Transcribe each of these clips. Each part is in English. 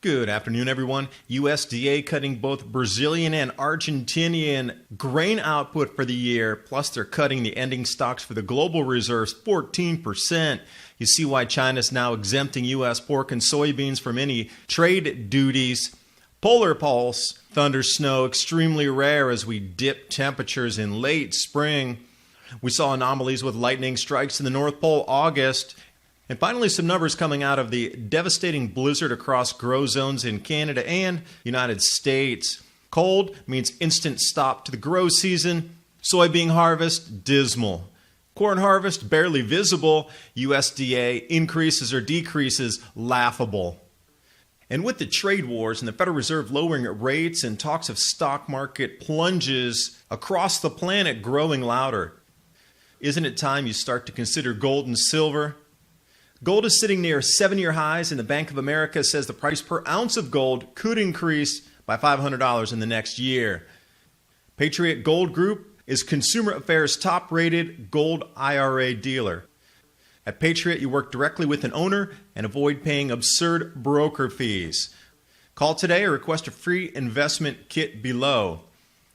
Good afternoon, everyone. USDA cutting both Brazilian and Argentinian grain output for the year, plus they're cutting the ending stocks for the global reserves 14%. You see why China's now exempting U.S. pork and soybeans from any trade duties. Polar pulse, thunder, snow, extremely rare as we dip temperatures in late spring. We saw anomalies with lightning strikes in the North Pole August. And finally, some numbers coming out of the devastating blizzard across grow zones in Canada and United States. Cold means instant stop to the grow season. Soybean harvest, dismal. Corn harvest, barely visible. USDA increases or decreases, laughable. And with the trade wars and the Federal Reserve lowering rates and talks of stock market plunges across the planet growing louder, isn't it time you start to consider gold and silver? Gold is sitting near 7-year highs, and the Bank of America says the price per ounce of gold could increase by $500 in the next year. Patriot Gold Group is Consumer Affairs' top-rated gold IRA dealer. At Patriot, you work directly with an owner and avoid paying absurd broker fees. Call today or request a free investment kit below.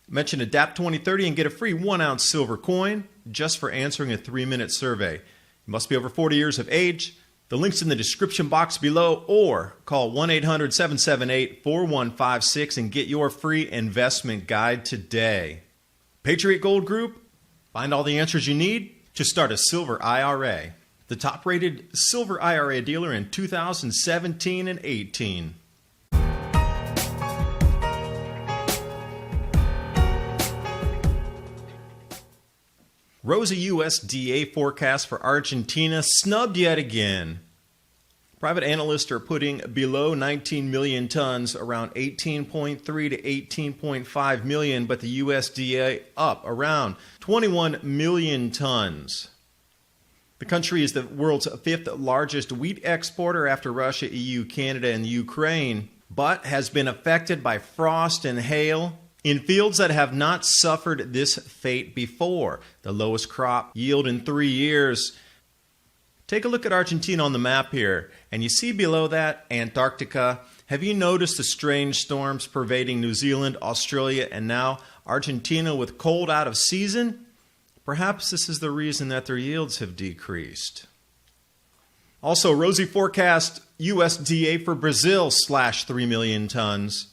Mention ADAPT 2030 and get a free 1-ounce silver coin just for answering a 3-minute survey. You must be over 40 years of age. The link's in the description box below, or call 1-800-778-4156 and get your free investment guide today. Patriot Gold Group, find all the answers you need to start a silver IRA. The top-rated silver IRA dealer in 2017 and 18. Rosy USDA forecast for Argentina snubbed yet again. Private analysts are putting below 19 million tons, around 18.3 to 18.5 million, but the USDA up around 21 million tons. The country is the world's 5th largest wheat exporter after Russia, EU, Canada, and Ukraine, but has been affected by frost and hail in fields that have not suffered this fate before. The lowest crop yield in 3 years. Take a look at Argentina on the map here, and you see below that Antarctica. Have you noticed the strange storms pervading New Zealand, Australia, and now Argentina with cold out of season? Perhaps this is the reason that their yields have decreased. Also, rosy forecast USDA for Brazil / 3 million tons.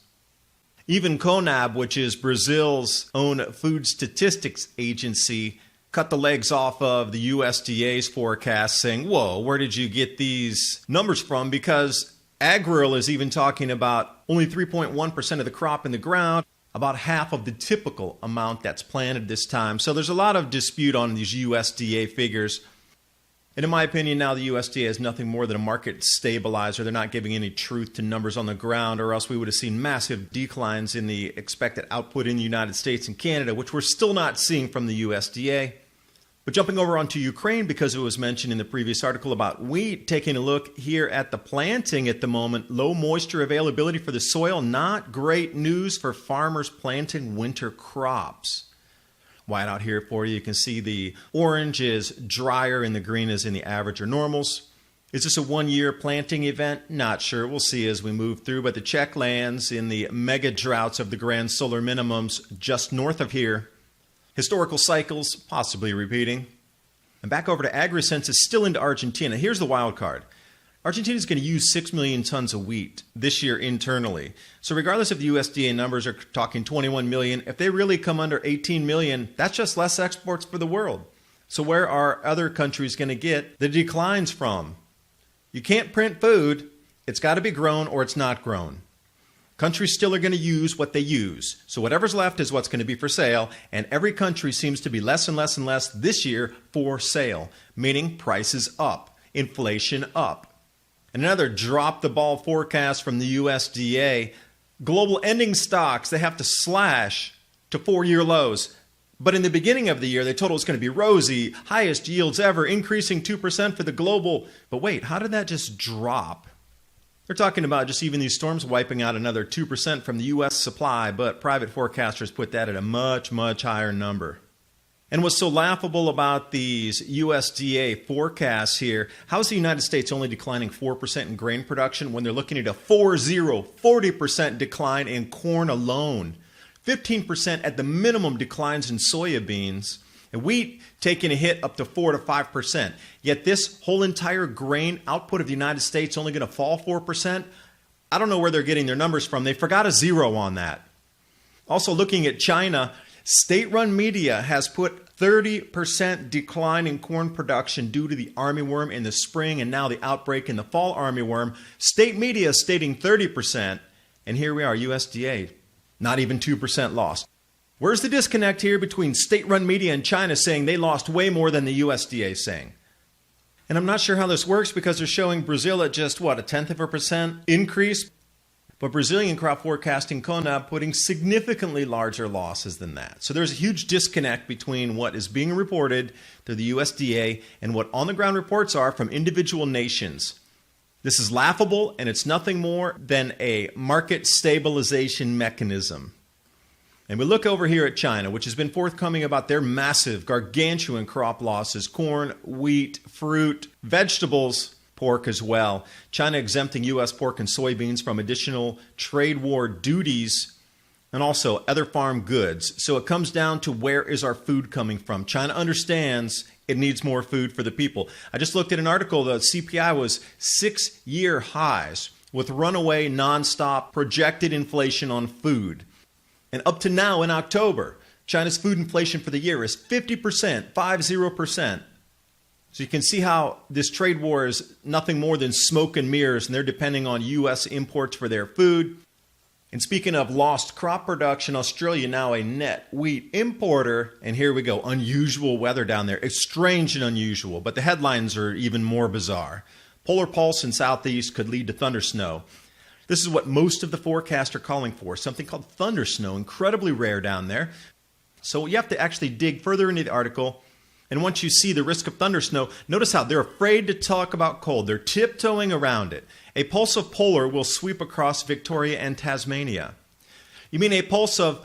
Even CONAB, which is Brazil's own food statistics agency, cut the legs off of the USDA's forecast, saying, whoa, where did you get these numbers from? Because AgRural is even talking about only 3.1% of the crop in the ground, about half of the typical amount that's planted this time. So there's a lot of dispute on these USDA figures. And in my opinion, now the USDA is nothing more than a market stabilizer. They're not giving any truth to numbers on the ground, or else we would have seen massive declines in the expected output in the United States and Canada, which we're still not seeing from the USDA. But jumping over onto Ukraine, because it was mentioned in the previous article about wheat, taking a look here at the planting at the moment, low moisture availability for the soil, not great news for farmers planting winter crops. White out here for you. You can see the orange is drier and the green is in the average or normals. Is this a one-year planting event? Not sure. We'll see as we move through. But the check lands in the mega droughts of the grand solar minimums just north of here. Historical cycles possibly repeating. And back over to AgriSense is still into Argentina. Here's the wild card. Argentina is going to use 6 million tons of wheat this year internally. So regardless if the USDA numbers are talking 21 million, if they really come under 18 million, that's just less exports for the world. So where are other countries going to get the declines from? You can't print food. It's got to be grown or it's not grown. Countries still are going to use what they use. So whatever's left is what's going to be for sale, and every country seems to be less and less and less this year for sale, meaning prices up, inflation up. And another drop-the-ball forecast from the USDA. Global ending stocks, they have to slash to 4-year lows. But in the beginning of the year, they told it was going to be rosy, highest yields ever, increasing 2% for the global. But wait, how did that just drop? They're talking about just even these storms wiping out another 2% from the U.S. supply, but private forecasters put that at a much, much higher number. And what's so laughable about these USDA forecasts here, how is the United States only declining 4% in grain production when they're looking at a 40% decline in corn alone? 15% at the minimum declines in soybeans, and wheat taking a hit up to 4 to 5%. Yet this whole entire grain output of the United States only going to fall 4%? I don't know where they're getting their numbers from. They forgot a zero on that. Also looking at China, state-run media has put 30% decline in corn production due to the armyworm in the spring and now the outbreak in the fall armyworm. State media is stating 30%, and here we are, USDA, not even 2% loss. Where's the disconnect here between state-run media and China saying they lost way more than the USDA is saying? And I'm not sure how this works because they're showing Brazil at just, what, 0.1% increase? But Brazilian crop forecasting CONAB putting significantly larger losses than that. So there's a huge disconnect between what is being reported through the USDA and what on-the-ground reports are from individual nations. This is laughable, and it's nothing more than a market stabilization mechanism. And we look over here at China, which has been forthcoming about their massive, gargantuan crop losses: corn, wheat, fruit, vegetables, pork as well. China exempting U.S. pork and soybeans from additional trade war duties and also other farm goods. So it comes down to, where is our food coming from? China understands it needs more food for the people. I just looked at an article that CPI was 6-year highs with runaway, nonstop projected inflation on food. And up to now in October, China's food inflation for the year is 50%, 50%. So you can see how this trade war is nothing more than smoke and mirrors, and they're depending on U.S. imports for their food. And speaking of lost crop production, Australia now a net wheat importer. And here we go, unusual weather down there. It's strange and unusual, but the headlines are even more bizarre. Polar pulse in southeast could lead to thunder snow. This is what most of the forecasts are calling for, something called thunder snow, incredibly rare down there. So you have to actually dig further into the article. And once you see the risk of thunder snow, notice how they're afraid to talk about cold. They're tiptoeing around it. A pulse of polar will sweep across Victoria and Tasmania. You mean a pulse of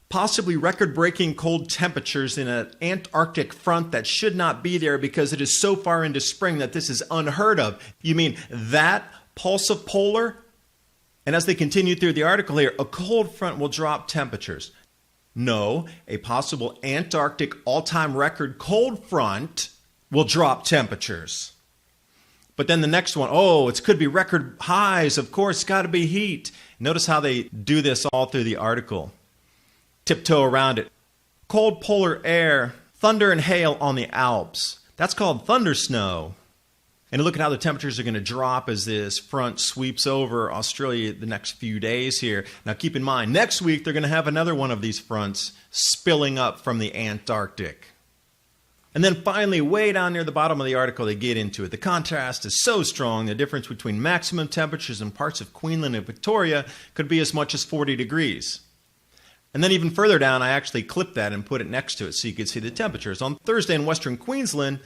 possibly record-breaking cold temperatures in an Antarctic front that should not be there because it is so far into spring that this is unheard of? You mean that pulse of polar? And as they continue through the article here, a cold front will drop temperatures. No, a possible Antarctic all-time record cold front will drop temperatures. But then the next one, it could be record highs. Of course, it's got to be heat. Notice how they do this all through the article. Tiptoe around it. Cold polar air, thunder and hail on the Alps. That's called thunder snow. And look at how the temperatures are going to drop as this front sweeps over Australia the next few days here. Now keep in mind, next week they're going to have another one of these fronts spilling up from the Antarctic. And then finally, way down near the bottom of the article, they get into it. The contrast is so strong, the difference between maximum temperatures in parts of Queensland and Victoria could be as much as 40 degrees. And then even further down, I actually clipped that and put it next to it so you could see the temperatures. On Thursday in western Queensland,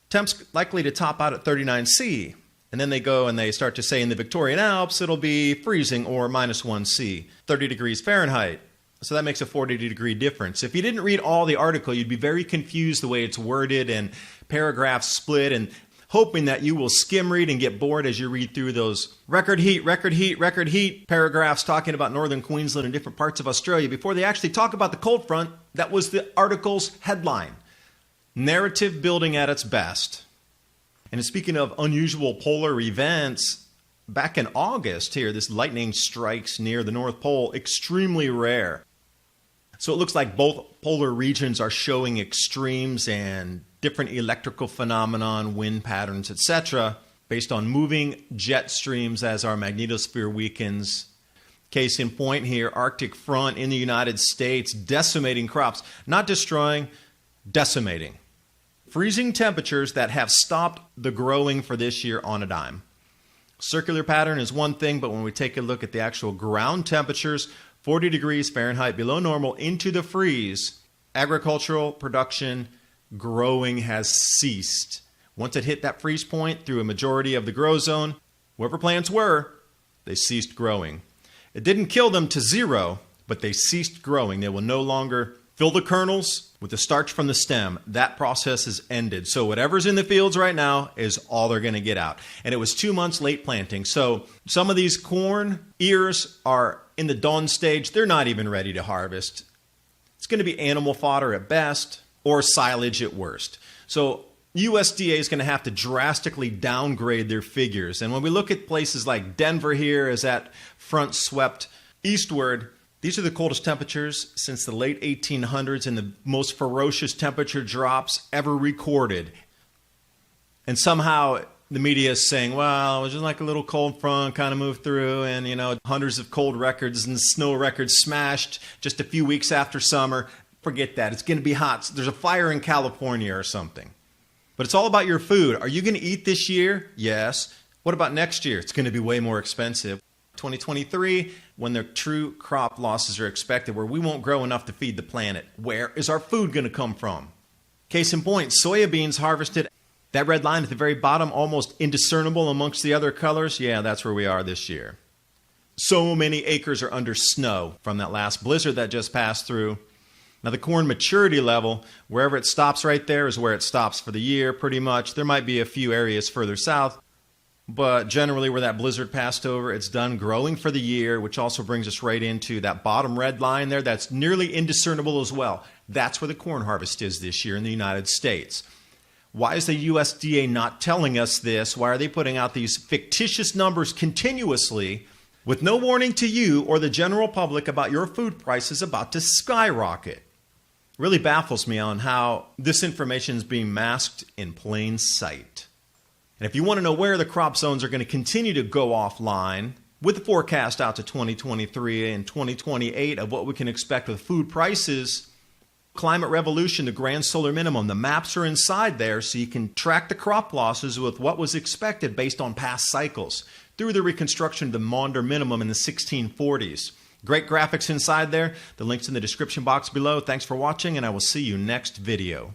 temps likely to top out at 39°C. And then they go and they start to say in the Victorian Alps, it'll be freezing or -1°C, 30 degrees Fahrenheit. So that makes a 40-degree difference. If you didn't read all the article, you'd be very confused the way it's worded and paragraphs split, and hoping that you will skim read and get bored as you read through those record heat paragraphs talking about northern Queensland and different parts of Australia before they actually talk about the cold front that was the article's headline. Narrative building at its best. And speaking of unusual polar events, back in August here, this lightning strikes near the North Pole, extremely rare. So it looks like both polar regions are showing extremes and different electrical phenomenon, wind patterns, etc., based on moving jet streams as our magnetosphere weakens. Case in point here, Arctic front in the United States, decimating crops, not destroying, decimating. Freezing temperatures that have stopped the growing for this year on a dime. Circular pattern is one thing, but when we take a look at the actual ground temperatures, 40 degrees Fahrenheit below normal into the freeze, agricultural production growing has ceased. Once it hit that freeze point through a majority of the grow zone, wherever plants were, they ceased growing. It didn't kill them to zero, but they ceased growing. They will no longer fill the kernels with the starch from the stem. That process is ended. So whatever's in the fields right now is all they're going to get out. And it was 2 months late planting. So some of these corn ears are in the dawn stage. They're not even ready to harvest. It's going to be animal fodder at best or silage at worst. So USDA is going to have to drastically downgrade their figures. And when we look at places like Denver here as that front swept eastward, these are the coldest temperatures since the late 1800s and the most ferocious temperature drops ever recorded. And somehow the media is saying, well, it was just like a little cold front kind of moved through and, hundreds of cold records and snow records smashed just a few weeks after summer. Forget that. It's going to be hot. There's a fire in California or something. But it's all about your food. Are you going to eat this year? Yes. What about next year? It's going to be way more expensive. 2023, when the true crop losses are expected, where we won't grow enough to feed the planet, where is our food going to come from? Case in point, soybeans harvested. That red line at the very bottom, almost indiscernible amongst the other colors. Yeah, that's where we are this year. So many acres are under snow from that last blizzard that just passed through. Now the corn maturity level, wherever it stops right there is where it stops for the year pretty much. There might be a few areas further south, but generally where that blizzard passed over, it's done growing for the year, which also brings us right into that bottom red line there. That's nearly indiscernible as well. That's where the corn harvest is this year in the United States. Why is the USDA not telling us this? Why are they putting out these fictitious numbers continuously with no warning to you or the general public about your food prices about to skyrocket? It really baffles me on how this information is being masked in plain sight. And if you want to know where the crop zones are going to continue to go offline, with the forecast out to 2023 and 2028 of what we can expect with food prices, Climate Revolution, the Grand Solar Minimum, the maps are inside there so you can track the crop losses with what was expected based on past cycles through the reconstruction of the Maunder Minimum in the 1640s. Great graphics inside there. The link's in the description box below. Thanks for watching, and I will see you next video.